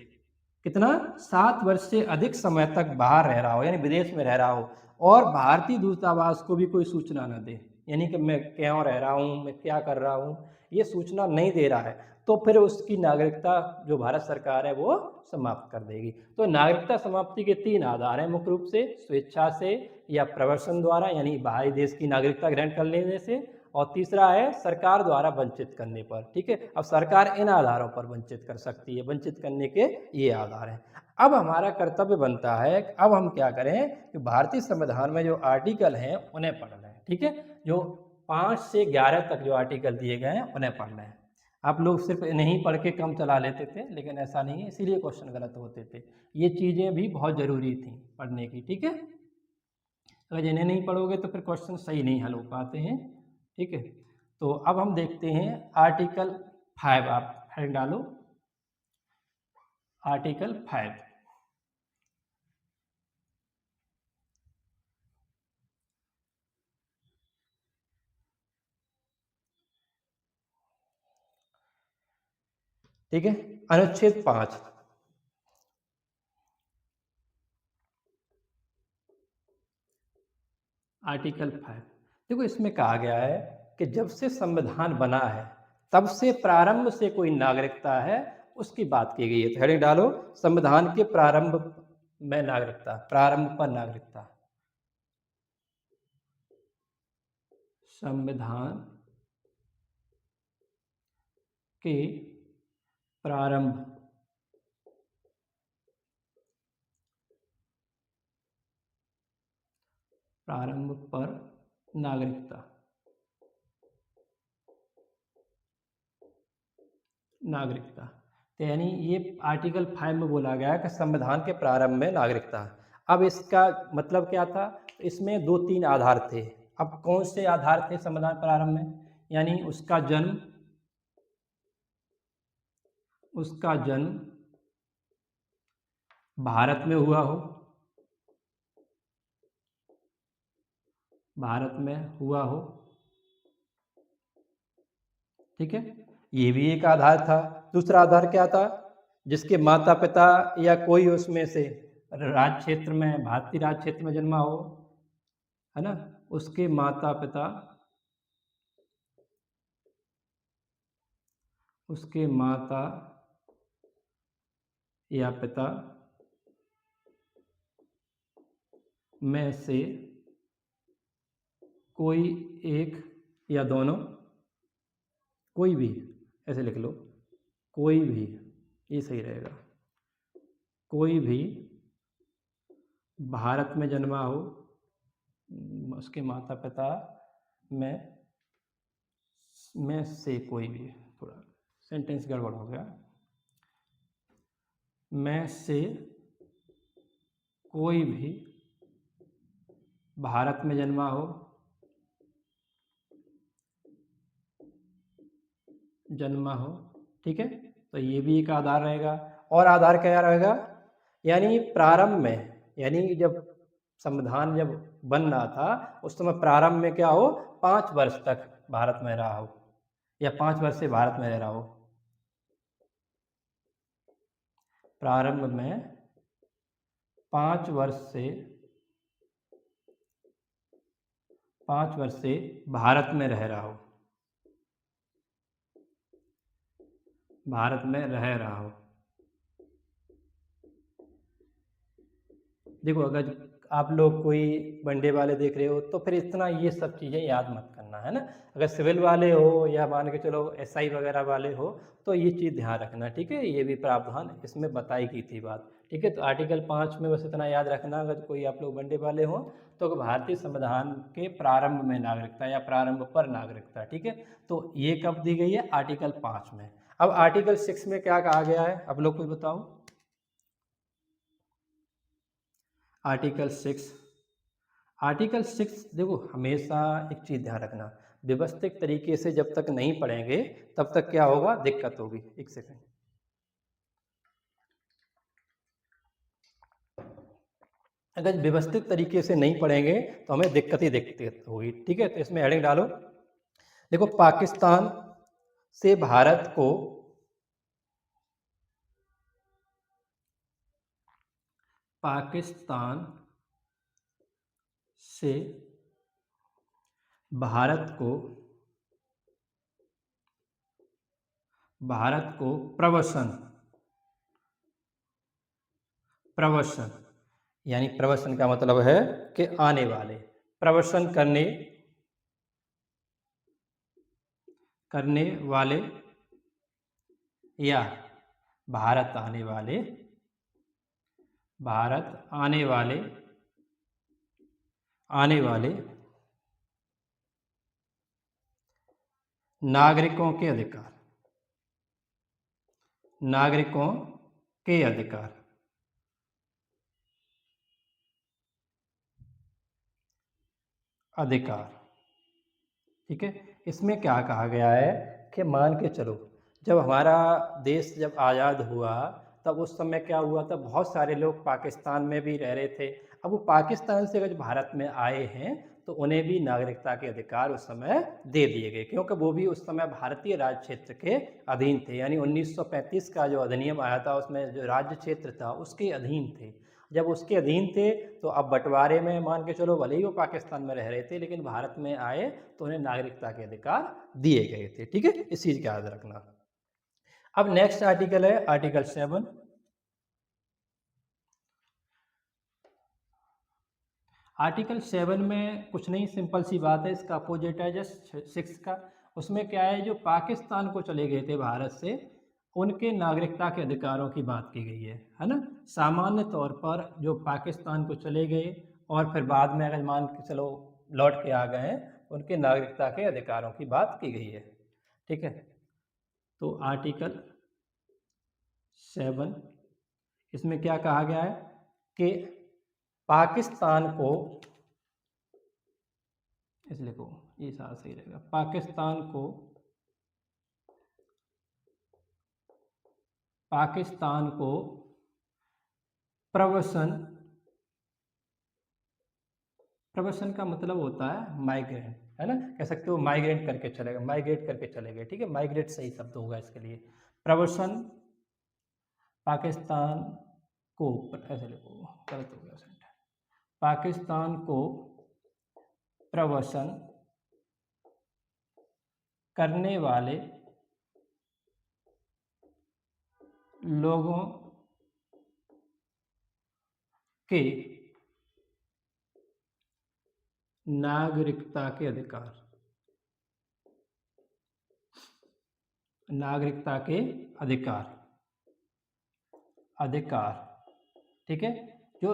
कितना, 7 वर्ष से अधिक समय तक बाहर रह रहा हो, यानी विदेश में रह रहा हो, और भारतीय दूतावास को भी कोई सूचना न दे, यानी कि मैं क्यों रह रहा हूँ, मैं क्या कर रहा हूँ, ये सूचना नहीं दे रहा है, तो फिर उसकी नागरिकता जो भारत सरकार है वो समाप्त कर देगी। तो नागरिकता समाप्ति के 3 आधार हैं मुख्य रूप से, स्वेच्छा से या प्रवर्सन द्वारा, यानी बाहरी देश की नागरिकता ग्रहण कर लेने से, और तीसरा है सरकार द्वारा वंचित करने पर। ठीक है, अब सरकार इन आधारों पर वंचित कर सकती है, वंचित करने के ये आधार हैं। अब हमारा कर्तव्य बनता है, अब हम क्या करें कि भारतीय संविधान में जो आर्टिकल हैं उन्हें पढ़ लें। ठीक है, जो 5 से 11 तक जो आर्टिकल दिए गए हैं उन्हें पढ़ लें। आप लोग सिर्फ नहीं पढ़ के कम चला लेते थे, लेकिन ऐसा नहीं है, इसीलिए क्वेश्चन गलत होते थे। ये चीज़ें भी बहुत ज़रूरी थी पढ़ने की। ठीक है, अगर इन्हें नहीं पढ़ोगे तो फिर क्वेश्चन सही नहीं हल हो पाते हैं। ठीक है, तो अब हम देखते हैं आर्टिकल 5, आप हेड डालो, आर्टिकल 5। ठीक है, अनुच्छेद 5, आर्टिकल 5 देखो, इसमें कहा गया है कि जब से संविधान बना है तब से प्रारंभ से कोई नागरिकता है उसकी बात की गई है। तो हेडिंग डालो, संविधान के प्रारंभ में नागरिकता, प्रारंभ पर नागरिकता, संविधान के प्रारंभ पर नागरिकता, नागरिकता, तो यानी ये आर्टिकल 5 में बोला गया है कि संविधान के प्रारंभ में नागरिकता। अब इसका मतलब क्या था, इसमें 2-3 आधार थे। अब कौन से आधार थे संविधान प्रारंभ में, यानी उसका जन्म, भारत में हुआ हो, भारत में हुआ हो। ठीक है, ये भी एक आधार था। दूसरा आधार क्या था, जिसके माता पिता या कोई उसमें से राज्य क्षेत्र में, भारतीय राज्य क्षेत्र में जन्मा हो, है ना, उसके माता पिता, उसके माता या पिता में से कोई एक या दोनों, कोई भी, ऐसे लिख लो, कोई भी, ये सही रहेगा, कोई भी भारत में जन्मा हो, उसके माता पिता में से कोई भी, थोड़ा सेंटेंस गड़बड़ हो गया, में से कोई भी भारत में जन्मा हो, ठीक है। तो ये भी एक आधार रहेगा। और आधार क्या रहेगा, यानी प्रारंभ में, यानी जब संविधान जब बन रहा था उस समय प्रारंभ में क्या हो, 5 वर्ष तक भारत में रहा हो, या 5 वर्ष से भारत में रहा हो। प्रारंभ में 5 वर्ष से भारत में रह रहा हो, देखो अगर आप लोग कोई वनडे वाले देख रहे हो तो फिर इतना ये सब चीज़ें याद मत करना, है ना। अगर सिविल वाले हो या मान के चलो एसआई वगैरह वाले हो तो ये चीज़ ध्यान रखना, ठीक है। ये भी प्रावधान इसमें बताई गई थी बात, ठीक है। तो आर्टिकल 5 में बस इतना याद रखना, अगर कोई आप लोग वनडे वाले हो तो भारतीय संविधान के प्रारंभ में नागरिकता या प्रारंभ पर नागरिकता, ठीक है। तो ये कब दी गई है, आर्टिकल 5 में। अब आर्टिकल 6 में क्या कहा गया है, आप लोग कुछ बताओ। आर्टिकल 6 देखो हमेशा एक चीज़ ध्यान रखना, व्यवस्थित तरीके से जब तक नहीं पढ़ेंगे तब तक क्या होगा, दिक्कत होगी। एक सेकंड, अगर व्यवस्थित तरीके से नहीं पढ़ेंगे तो हमें दिक्कत ही दिक्कत होगी, ठीक है। तो इसमें हेडिंग डालो, देखो पाकिस्तान से भारत को प्रवसन, यानी प्रवसन का मतलब है कि आने वाले, प्रवसन करने वाले या भारत आने वाले नागरिकों के अधिकार, ठीक है। इसमें क्या कहा गया है कि मान के चलो जब हमारा देश जब आज़ाद हुआ तब उस समय क्या हुआ था, बहुत सारे लोग पाकिस्तान में भी रह रहे थे। अब वो पाकिस्तान से अगर भारत में आए हैं तो उन्हें भी नागरिकता के अधिकार उस समय दे दिए गए, क्योंकि वो भी उस समय भारतीय राज्य क्षेत्र के अधीन थे। यानी 1935 का जो अधिनियम आया था उसमें जो राज्य क्षेत्र था उसके अधीन थे। जब उसके अधीन थे तो अब बंटवारे में मान के चलो भले ही वो पाकिस्तान में रह रहे थे लेकिन भारत में आए तो उन्हें नागरिकता के अधिकार दिए गए थे, ठीक है। इस चीज़ का याद रखना। अब नेक्स्ट आर्टिकल है आर्टिकल 7। आर्टिकल 7 में कुछ नहीं, सिंपल सी बात है, इसका अपोजिट है जस्ट 6 का। उसमें क्या है, जो पाकिस्तान को चले गए थे भारत से उनके नागरिकता के अधिकारों की बात की गई है ना। सामान्य तौर पर जो पाकिस्तान को चले गए और फिर बाद में अगर मान के चलो लौट के आ गए उनके नागरिकता के अधिकारों की बात की गई है, ठीक है। तो आर्टिकल 7 इसमें क्या कहा गया है कि पाकिस्तान को, इसलिए लिखो ये सारा सही रहेगा, पाकिस्तान को प्रवसन का मतलब होता है माइग्रेंट, है ना। कह सकते हो माइग्रेट करके चले गए, ठीक है। माइग्रेट सही शब्द होगा इसके लिए। प्रवसन पाकिस्तान को, ऐसे लिखो गलत हो गया सेंटेंस, पाकिस्तान को प्रवसन करने वाले लोगों के नागरिकता के अधिकार, ठीक है। जो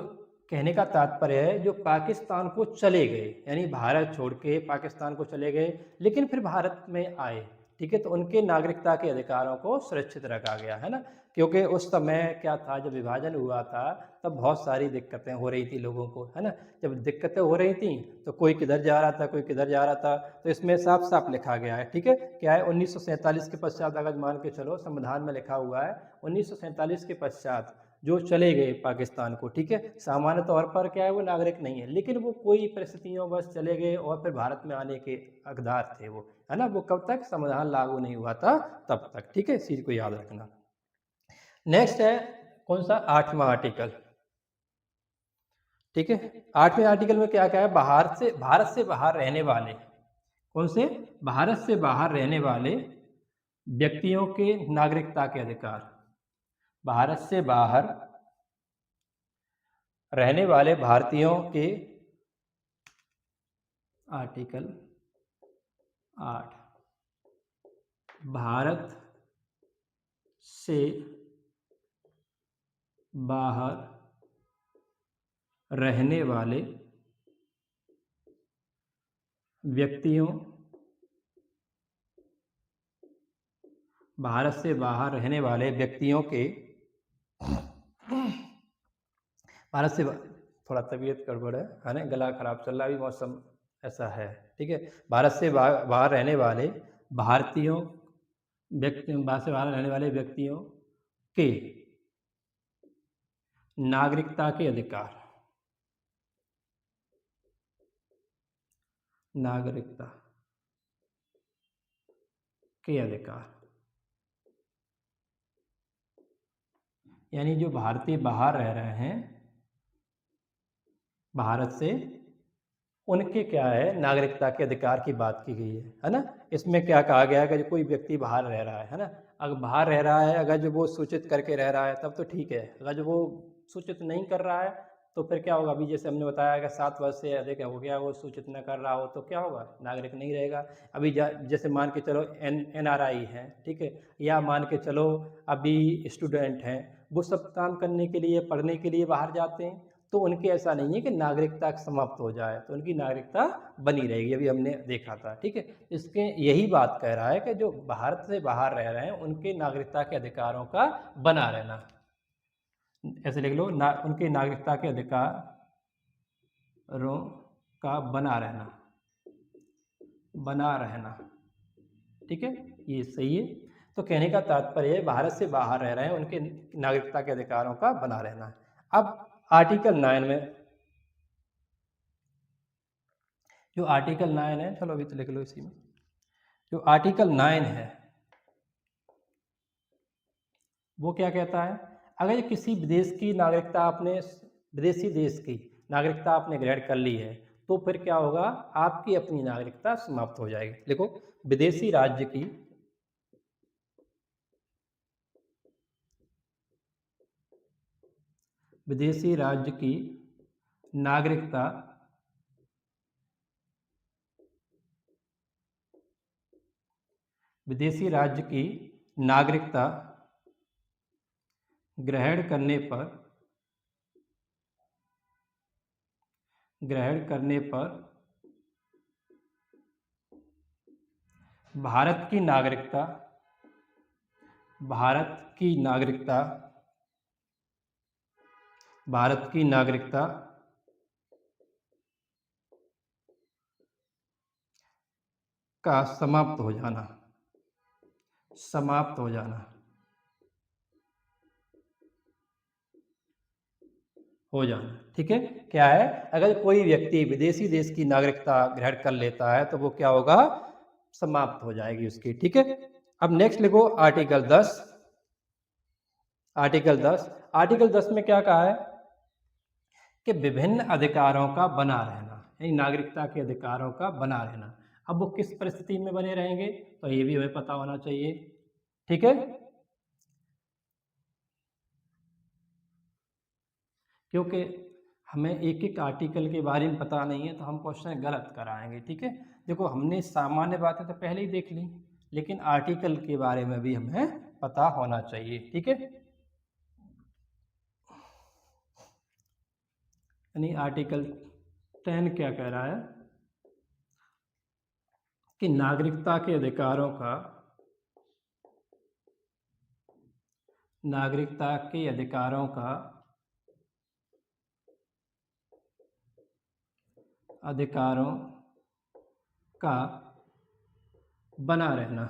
कहने का तात्पर्य है जो पाकिस्तान को चले गए, यानी भारत छोड़ के पाकिस्तान को चले गए लेकिन फिर भारत में आए, ठीक है। तो उनके नागरिकता के अधिकारों को सुरक्षित रखा गया है ना, क्योंकि उस समय क्या था, जब विभाजन हुआ था तब बहुत सारी दिक्कतें हो रही थी लोगों को, है ना। जब दिक्कतें हो रही थी तो कोई किधर जा रहा था, कोई किधर जा रहा था, तो इसमें साफ साफ लिखा गया है, ठीक है। क्या है, 1947 के पश्चात अगर मान के चलो, संविधान में लिखा हुआ है 1947 के पश्चात जो चले गए पाकिस्तान को, ठीक है, सामान्य तौर पर क्या है वो नागरिक नहीं है, लेकिन वो कोई परिस्थितियों बस चले गए और फिर भारत में आने के हकदार थे वो, है ना। वो कब तक संविधान लागू नहीं हुआ था तब तक, ठीक है, इस चीज को याद रखना। नेक्स्ट है कौन सा, 8वां आर्टिकल, ठीक है। 8वें आर्टिकल में क्या क्या है, भारत से बाहर रहने वाले, कौन से, भारत से बाहर रहने वाले व्यक्तियों के नागरिकता के अधिकार, भारत से बाहर रहने वाले भारतीयों के, आर्टिकल 8, भारत से बाहर रहने वाले व्यक्तियों, भारत से बाहर रहने वाले व्यक्तियों के, भारत से, थोड़ा तबीयत गड़बड़ है ना, गला खराब चल रहा है, अभी मौसम ऐसा है, ठीक है। भारत से बाहर रहने वाले भारतीयों, भारत से बाहर रहने वाले व्यक्तियों के नागरिकता के अधिकार, नागरिकता के अधिकार, यानी जो भारतीय बाहर रह रहे हैं भारत से, उनके क्या है, नागरिकता के अधिकार की बात की गई है ना। इसमें क्या कहा गया है कि कोई व्यक्ति बाहर रह रहा है ना, अगर बाहर रह रहा है, अगर जो वो सूचित करके रह रहा है तब तो ठीक है, अगर जो वो सूचित नहीं कर रहा है तो फिर क्या होगा, अभी जैसे हमने बताया कि 7 वर्ष से अधिक हो गया, वो सूचित न कर रहा हो तो क्या होगा, नागरिक नहीं रहेगा। अभी जैसे मान के चलो NRI है, ठीक है, या मान के चलो अभी स्टूडेंट हैं, वो सब काम करने के लिए, पढ़ने के लिए बाहर जाते हैं, तो उनके ऐसा नहीं है कि नागरिकता समाप्त हो जाए, तो उनकी नागरिकता बनी रहेगी, अभी हमने देखा था, ठीक है। इसके यही बात कह रहा है कि जो भारत से बाहर रह रहे हैं उनके नागरिकता के अधिकारों का बना रहना, ऐसे लिख लो, उनके नागरिकता के अधिकारों का बना रहना, ठीक है, ये सही है। तो कहने का तात्पर्य है भारत से बाहर रह रहे हैं उनके नागरिकता के अधिकारों का बना रहना है। अब आर्टिकल 9 में, जो आर्टिकल 9 है, चलो अभी तो लिख लो इसी में, जो आर्टिकल 9 है वो क्या कहता है, अगर किसी विदेश की नागरिकता आपने, विदेशी देश की नागरिकता आपने ग्रहण कर ली है तो फिर क्या होगा, आपकी अपनी नागरिकता समाप्त हो जाएगी। देखो, विदेशी राज्य की नागरिकता विदेशी राज्य की नागरिकता ग्रहण करने पर भारत की नागरिकता का समाप्त हो जाना, ठीक है। क्या है, अगर कोई व्यक्ति विदेशी देश की नागरिकता ग्रहण कर लेता है तो वो क्या होगा, समाप्त हो जाएगी उसकी, ठीक है। अब नेक्स्ट लिखो आर्टिकल 10। आर्टिकल 10 में क्या कहा है कि विभिन्न अधिकारों का बना रहना, यानी नागरिकता के अधिकारों का बना रहना। अब वो किस परिस्थिति में बने रहेंगे तो ये भी हमें पता होना चाहिए, ठीक है, क्योंकि हमें एक एक आर्टिकल के बारे में पता नहीं है तो हम क्वेश्चन गलत कराएंगे, ठीक है। देखो, हमने सामान्य बातें तो पहले ही देख ली, लेकिन आर्टिकल के बारे में भी हमें पता होना चाहिए, ठीक है। यानी आर्टिकल 10 क्या कह रहा है कि नागरिकता के अधिकारों का नागरिकता के अधिकारों का बना रहना।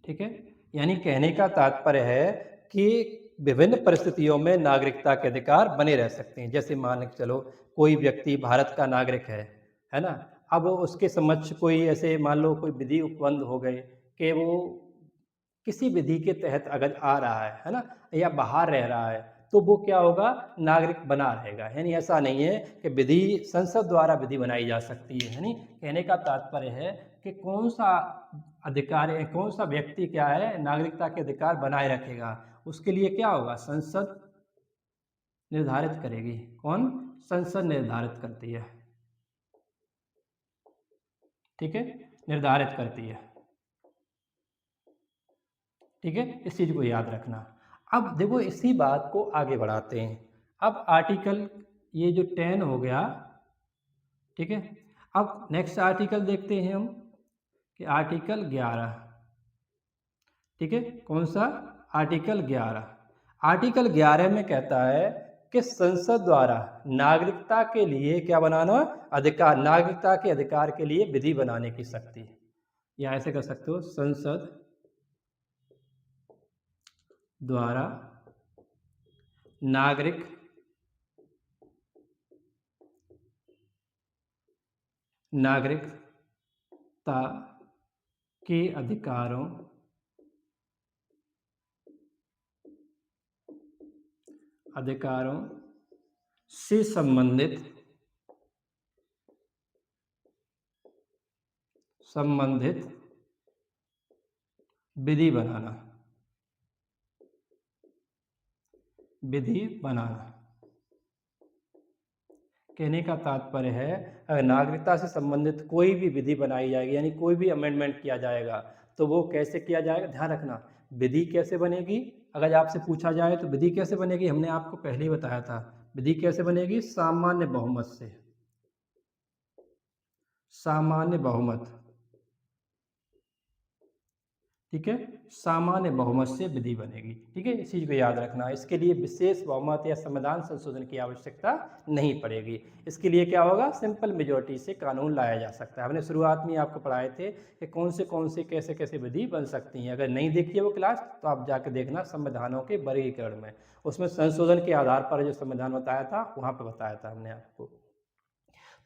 ठीक है, यानी कहने का तात्पर्य है कि विभिन्न परिस्थितियों में नागरिकता के अधिकार बने रह सकते हैं। जैसे मान के चलो कोई व्यक्ति भारत का नागरिक है ना, अब उसके समक्ष कोई ऐसे मान लो कोई विधि उपबंध हो गए कि वो किसी विधि के तहत अगर आ रहा है ना, या बाहर रह रहा है, तो वो क्या होगा, नागरिक बना रहेगा। यानी ऐसा नहीं है कि विधि संसद द्वारा विधि बनाई जा सकती है। यानी कहने का तात्पर्य है कि कौन सा अधिकार है, कौन सा व्यक्ति क्या है नागरिकता के अधिकार बनाए रखेगा, उसके लिए क्या होगा, संसद निर्धारित करेगी। कौन, संसद निर्धारित करती है। ठीक है, निर्धारित करती है। ठीक है, इस चीज को याद रखना। अब देखो इसी बात को आगे बढ़ाते हैं। अब आर्टिकल ये जो 10 हो गया, ठीक है। अब नेक्स्ट आर्टिकल देखते हैं हम कि आर्टिकल 11। ठीक है, कौन सा, आर्टिकल 11। आर्टिकल 11 में कहता है कि संसद द्वारा नागरिकता के लिए क्या बनाना, अधिकार, नागरिकता के अधिकार के लिए विधि बनाने की शक्ति। या ऐसे कर सकते हो, संसद द्वारा नागरिकता के अधिकारों से संबंधित विधि बनाना। कहने का तात्पर्य है अगर नागरिकता से संबंधित कोई भी विधि बनाई जाएगी, यानी कोई भी अमेंडमेंट किया जाएगा, तो वो कैसे किया जाएगा, ध्यान रखना। विधि कैसे बनेगी, अगर आपसे पूछा जाए तो विधि कैसे बनेगी, हमने आपको पहले ही बताया था। विधि कैसे बनेगी, सामान्य बहुमत से। सामान्य बहुमत, ठीक है, सामान्य बहुमत से विधि बनेगी। ठीक है, इस चीज को याद रखना। इसके लिए विशेष बहुमत या संविधान संशोधन की आवश्यकता नहीं पड़ेगी। इसके लिए क्या होगा, सिंपल मेजोरिटी से कानून लाया जा सकता है। हमने शुरुआत में आपको पढ़ाए थे कि कौन से कैसे कैसे विधि बन सकती हैं। अगर नहीं देखी है वो क्लास, तो आप जाकर देखना संविधानों के वर्गीकरण में, उसमें संशोधन के आधार पर जो संविधान बताया था वहाँ पर बताया था हमने आपको।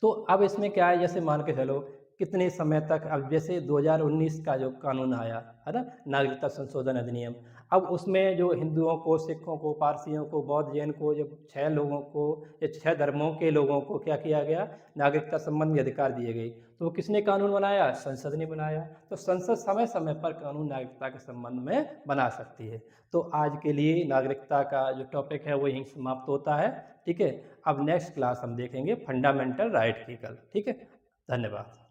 तो अब इसमें क्या है, जैसे मान के चलो कितने समय तक, अब जैसे 2019 का जो कानून आया है ना, नागरिकता संशोधन अधिनियम, अब उसमें जो हिंदुओं को, सिखों को, पारसियों को, बौद्ध, जैन को, जब 6 लोगों को या 6 धर्मों के लोगों को क्या किया गया, नागरिकता संबंधी अधिकार दिए गए, तो वो किसने कानून बनाया, संसद ने बनाया। तो संसद समय समय पर कानून नागरिकता के संबंध में बना सकती है। तो आज के लिए नागरिकता का जो टॉपिक है वो यहीं समाप्त होता है। ठीक है, अब नेक्स्ट क्लास हम देखेंगे फंडामेंटल राइट की कल। ठीक है, धन्यवाद।